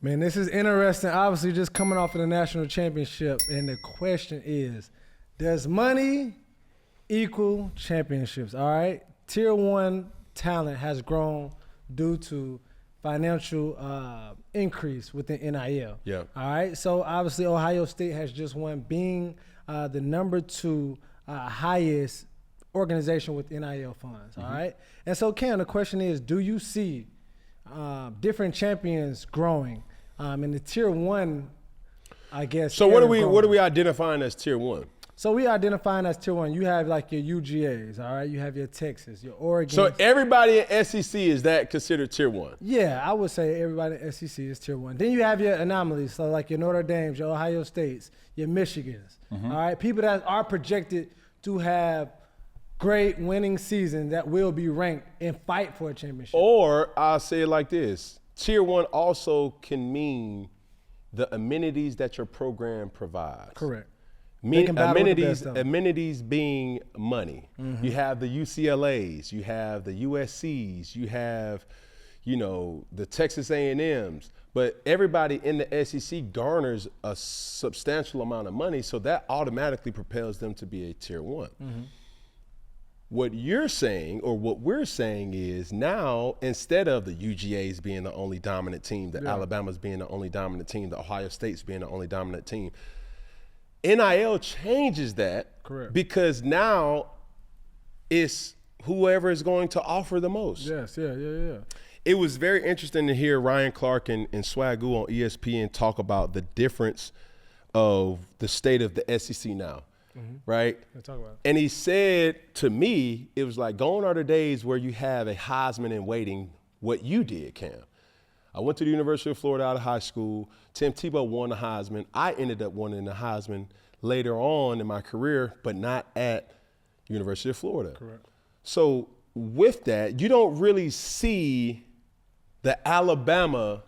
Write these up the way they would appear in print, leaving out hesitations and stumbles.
Man, this is interesting. Obviously, just coming off of the national championship, and the question is, does money equal championships? All right, Tier 1 talent has grown due to financial increase within NIL. Yeah. All right, so obviously Ohio State has just won, being the number 2 highest organization with NIL funds. All right, and so Cam, the question is, do you see different champions growing in the Tier 1, I guess? So what are we identifying as Tier 1? So we identifying as Tier 1. You have like your UGAs, all right? You have your Texas, your Oregon. So everybody in SEC, is that considered Tier 1? Yeah, I would say everybody in SEC is Tier 1. Then you have your anomalies, so like your Notre Dames, your Ohio States, your Michigans, all right? People that are projected to have great winning season that will be ranked and fight for a championship. Or I'll say it like this. Tier 1 also can mean the amenities that your program provides. Correct. Amenities being money. You have the UCLAs, you have the USCs, you have, the Texas A&Ms. But everybody in the SEC garners a substantial amount of money, so that automatically propels them to be a Tier 1. What you're saying, or what we're saying, is now, instead of the UGAs being the only dominant team, the Alabamas being the only dominant team, the Ohio States being the only dominant team, NIL changes that. Correct. Because now it's whoever is going to offer the most. Yes, yeah. It was very interesting to hear Ryan Clark and Swagoo on ESPN talk about the difference of the state of the SEC now. Right? Let's talk about it. And he said to me, it was like, gone are the days where you have a Heisman in waiting, what you did, Cam. I went to the University of Florida out of high school. Tim Tebow won the Heisman. I ended up winning the Heisman later on in my career, but not at University of Florida. Correct. So with that, you don't really see the Alabama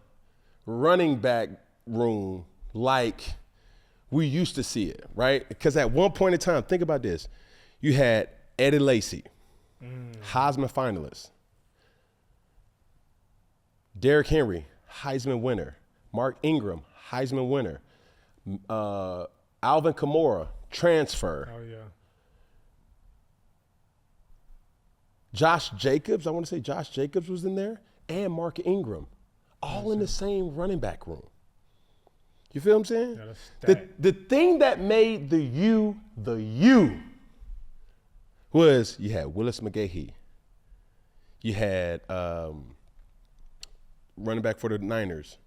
running back room like we used to see it, right? Because at one point in time, think about this. You had Eddie Lacy, Heisman finalist. Derrick Henry, Heisman winner. Mark Ingram, Heisman winner. Alvin Kamara, transfer. Oh, yeah. Josh Jacobs, I want to say Josh Jacobs was in there, and Mark Ingram, all in the same running back room. You feel what I'm saying? Yeah, the thing that made the U was you had Willis McGahee. You had running back for the Niners.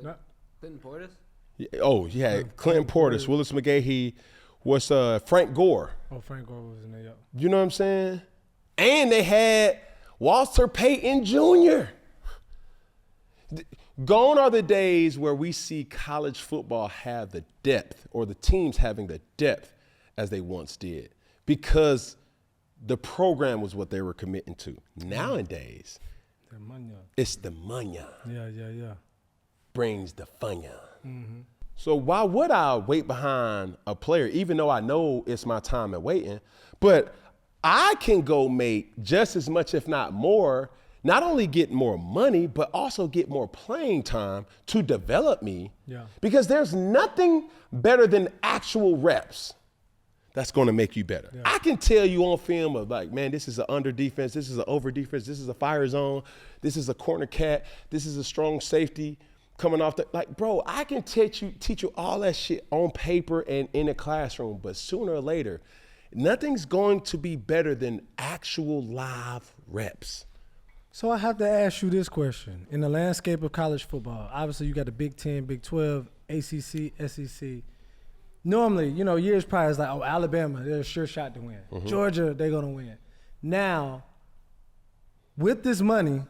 Clinton Portis? You had Clinton Portis, Willis McGahee. What's Frank Gore? Oh, Frank Gore was in there, yeah. You know what I'm saying? And they had Walter Payton Jr. Gone are the days where we see college football have the depth, or the teams having the depth as they once did, because the program was what they were committing to. Nowadays, it's the money. Yeah. Brings the fun. So why would I wait behind a player, even though I know it's my time at waiting? But I can go make just as much, if not more, not only get more money, but also get more playing time to develop me. Yeah. Because there's nothing better than actual reps that's going to make you better. Yeah. I can tell you on film of like, man, this is an under defense, this is an over defense, this is a fire zone, this is a corner cat, this is a strong safety coming off the, like, bro, I can teach you all that shit on paper and in a classroom, but sooner or later, nothing's going to be better than actual live reps. So I have to ask you this question. In the landscape of college football, obviously you got the Big 10, Big 12, ACC, SEC. Normally, years prior, it's like, oh, Alabama, they're a sure shot to win. Georgia, they're going to win. Now, with this money,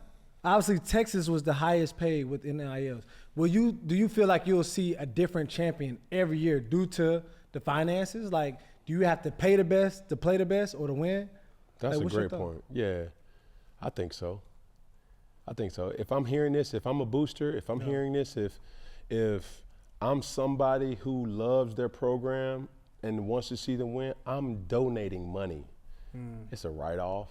obviously Texas was the highest paid with NILs. Do you feel like you'll see a different champion every year due to the finances? Like, do you have to pay the best to play the best or to win? That's a great point. Yeah, I think so. If I'm hearing this, if I'm a booster, if I'm hearing this, if I'm somebody who loves their program and wants to see them win, I'm donating money. It's a write-off.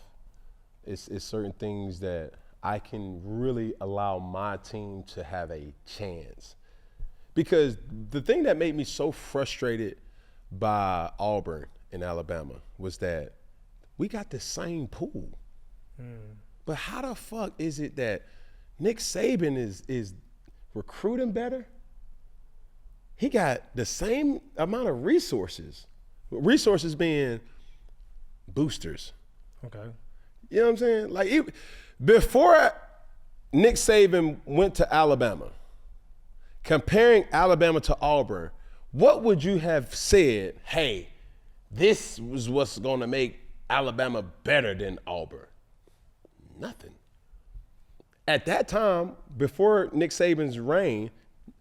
It's certain things that I can really allow my team to have a chance. Because the thing that made me so frustrated by Auburn in Alabama was that we got the same pool. But how the fuck is it that Nick Saban is recruiting better? He got the same amount of resources. Resources being boosters. Okay. You know what I'm saying? Like before Nick Saban went to Alabama, comparing Alabama to Auburn, what would you have said, hey, this was what's going to make Alabama better than Auburn? Nothing. At that time, before Nick Saban's reign,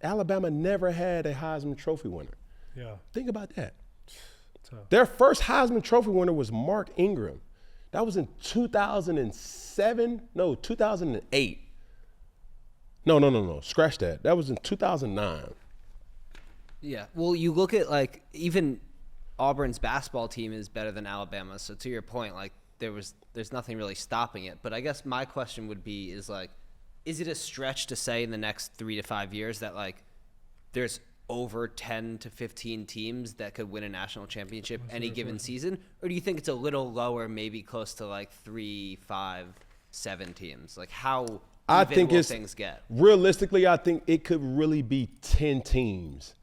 Alabama never had a Heisman Trophy winner. Yeah. Think about that. Tough. Their first Heisman Trophy winner was Mark Ingram. That was in 2007? No, 2008. No. Scratch that. That was in 2009. Yeah. Well, you look at like even Auburn's basketball team is better than Alabama. So to your point, like there's nothing really stopping it. But I guess my question would be is like, is it a stretch to say in the next 3 to 5 years that like there's over 10 to 15 teams that could win a national championship any given season? Or do you think it's a little lower, maybe close to like 3, 5, 7 teams? Like how even will things get? Realistically, I think it could really be 10 teams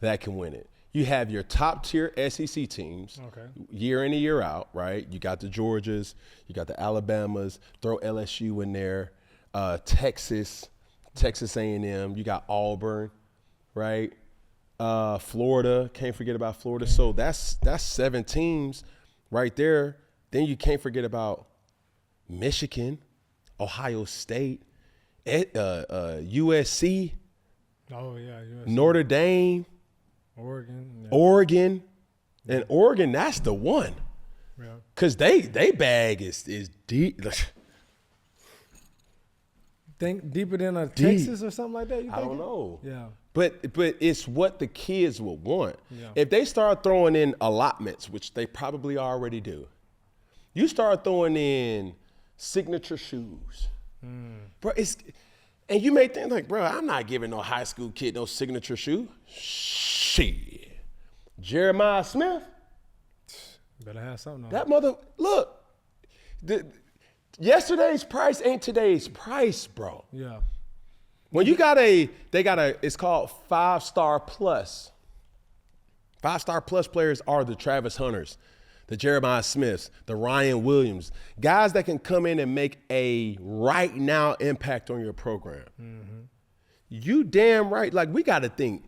that can win it. You have your top tier SEC teams, year in and year out, right? You got the Georgias, you got the Alabamas, throw LSU in there, Texas A&M, you got Auburn, right? Florida, can't forget about Florida. So that's 7 teams right there. Then you can't forget about Michigan, Ohio State, USC, Notre Dame, Oregon. And Oregon, that's the one. Because they bag is deep. Think deeper than a Texas or something like that? I don't know. Yeah. But it's what the kids will want. Yeah. If they start throwing in allotments, which they probably already do, you start throwing in signature shoes. Bro, and you may think like, bro, I'm not giving no high school kid no signature shoe. Shit. Jeremiah Smith. Better have something on. That mother, look. Yesterday's price ain't today's price, bro. Yeah. When you got it's called 5-star plus. 5-star plus players are the Travis Hunters, the Jeremiah Smiths, the Ryan Williams, guys that can come in and make a right now impact on your program. You damn right. Like, we got to think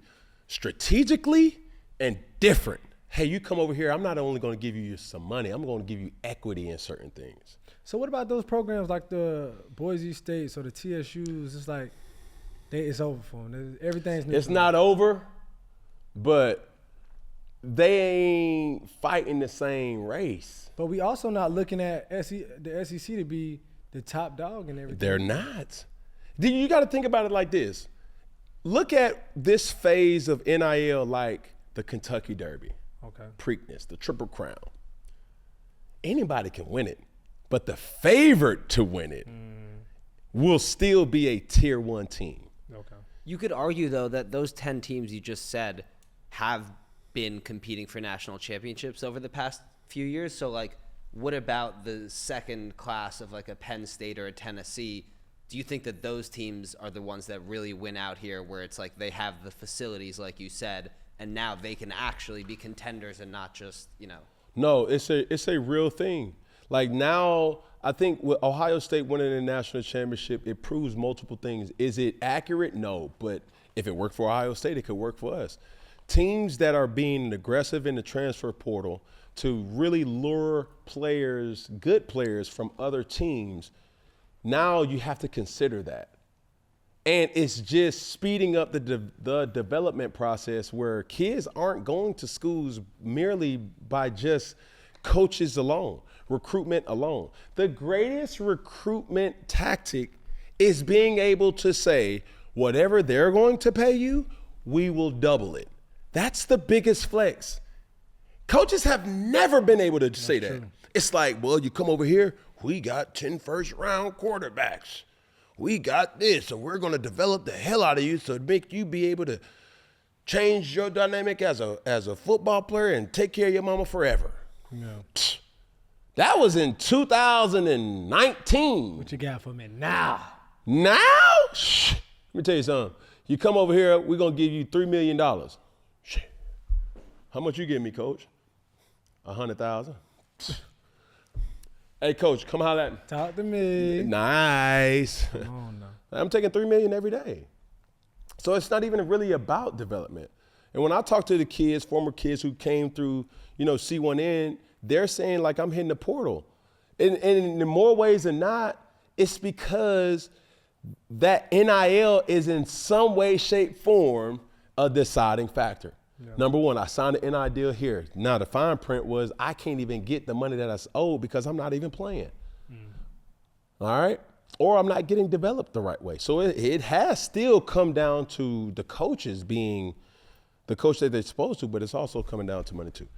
strategically and different. Hey, you come over here, I'm not only going to give you some money, I'm going to give you equity in certain things. So what about those programs like the Boise States or the TSUs? It's like it's over for them. Everything's new. It's not over, but they ain't fighting the same race. But we also not looking at the SEC to be the top dog and everything. They're not. You got to think about it like this. Look at this phase of NIL like the Kentucky Derby. Okay. Preakness, the Triple Crown. Anybody can win it, but the favorite to win it will still be a tier 1 team. Okay. You could argue, though, that those 10 teams you just said have been competing for national championships over the past few years. So, like, what about the second class of, like, a Penn State or a Tennessee? Do you think that those teams are the ones that really win out here where it's like they have the facilities, like you said, and now they can actually be contenders and not just, No, it's a real thing. Like now, I think with Ohio State winning the national championship, it proves multiple things. Is it accurate? No, but if it worked for Ohio State, it could work for us. Teams that are being aggressive in the transfer portal to really lure players, good players from other teams, now you have to consider that. And it's just speeding up the development process where kids aren't going to schools merely by just coaches alone, recruitment alone. The greatest recruitment tactic is being able to say, whatever they're going to pay you, we will double it. That's the biggest flex. Coaches have never been able to say that. It's like, well, you come over here, we got 10 first-round quarterbacks. we got this, so we're going to develop the hell out of you so to make you be able to change your dynamic as a football player and take care of your mama forever. Yeah. That was in 2019. What you got for me now? Now? Shh. Let me tell you something. You come over here, we're going to give you $3 million. Shh. How much you give me, coach? 100,000. Hey, coach, come holler at me. Talk to me. Nice. Oh, no. I'm taking $3 million every day. So it's not even really about development. And when I talk to the kids, former kids who came through, C1N, they're saying like I'm hitting the portal. And in more ways than not, it's because that NIL is in some way, shape, form a deciding factor. Yeah. Number one, I signed an NIL deal here. Now the fine print was I can't even get the money that I owed because I'm not even playing. All right? Or I'm not getting developed the right way. So it has still come down to the coaches being the coach that they're supposed to, but it's also coming down to money too.